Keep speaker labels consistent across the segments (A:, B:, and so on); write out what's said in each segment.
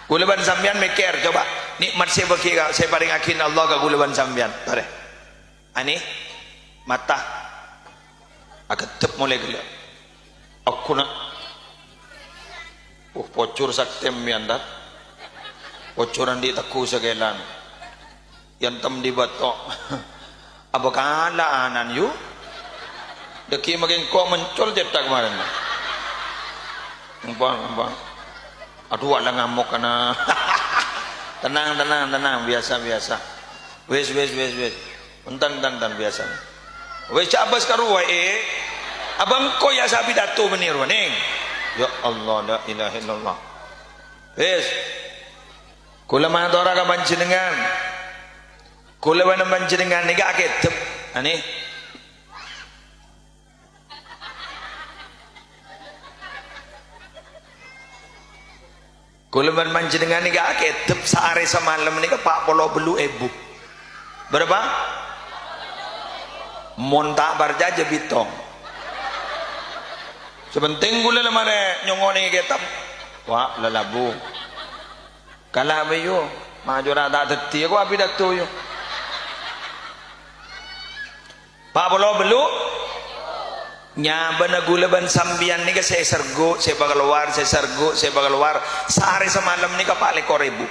A: Gulaban sambian mikir coba nikmat saya bagi saya paling akin Allah ke gulaban sambian tare ani mata agak tep mulai gelap aku nak pocur saktem miandat pocoran di taku segelan yang tem di batok apakah anan yu deki makin kok mencol cetak kemarin empang aduh ada ngamuk karena tenang biasa wes entan biasa wes cabas karuwa abang ko ya sabi datu meniru ning ya Allah la ilaha illallah wes kula mantora ka panjenengan kula wana panjenengan nika aketep ani kula panjenengan nika aketep sehari semalam nika Pak Polo belu ebu berapa montak barjaja bitong sepenting gula lemare nyongoni ketap wah lalabu kalah bayo majora tak deti aku api dak tu yo Pak Polo belu nya bana gula ban sambian nika saya sergo saya keluar sehari semalam nika Pak lekor ribu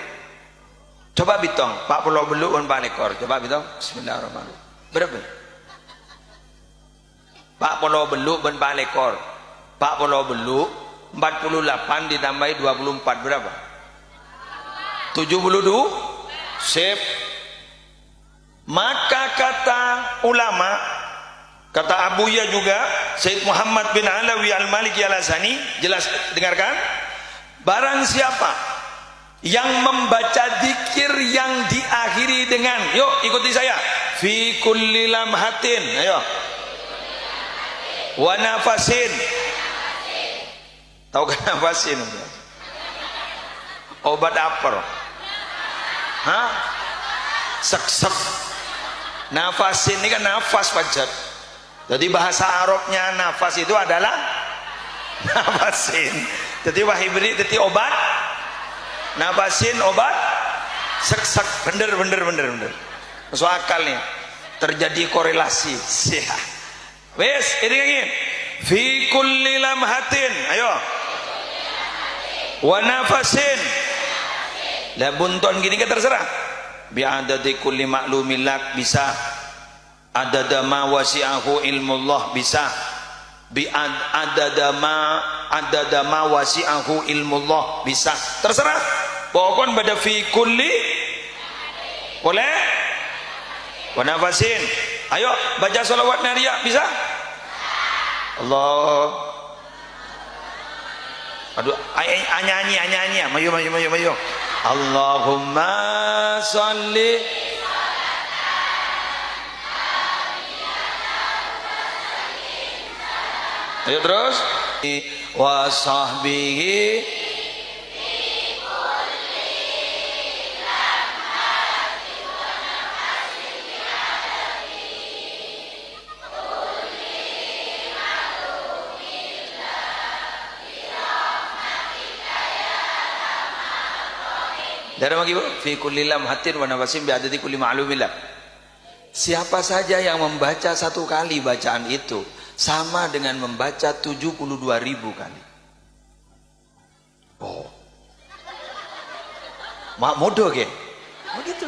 A: coba bitong Pak Polo belu on Pak lekor coba bitong bismillahirrahmanirrahim berapa Pak Polo belu ban Pak lekor Pak Polo belu 48 ditambahi 24 berapa 72 sip maka kata ulama kata Abuya juga Said Muhammad bin Alawi Al-Maliki Al-Asani jelas dengarkan barang siapa yang membaca zikir yang diakhiri dengan yuk ikuti saya fi kulli lamhatin ayo wa nafasin tahu kan nafasin obat apa hah sek nafasin ini kan nafas pajat jadi bahasa Arabnya nafas itu adalah nafasin jadi wahibri jadi obat nafasin obat sek bener masuk akal nih terjadi korelasi sihat wes ini fi kulli lamhatin ayo wa nafasin lah bunton gini kan terserah bi'adadi kulli maklumilak bisa adadama wasi'ahu ilmullah bisa adadama wasi'ahu ilmullah bisa terserah pokoknya pada fi kulli boleh wa nafasin ayo baca salawat nariyah bisa Allah aduh nyanyi mayu Allahumma sholli ayo terus wa sahbihi dari magi fi kulli lamhatin wa nafasin bi adadi kulli ma'lumillah. Siapa saja yang membaca satu kali bacaan itu sama dengan membaca 72.000 kali. Oh. Mak modo ke? Begitu.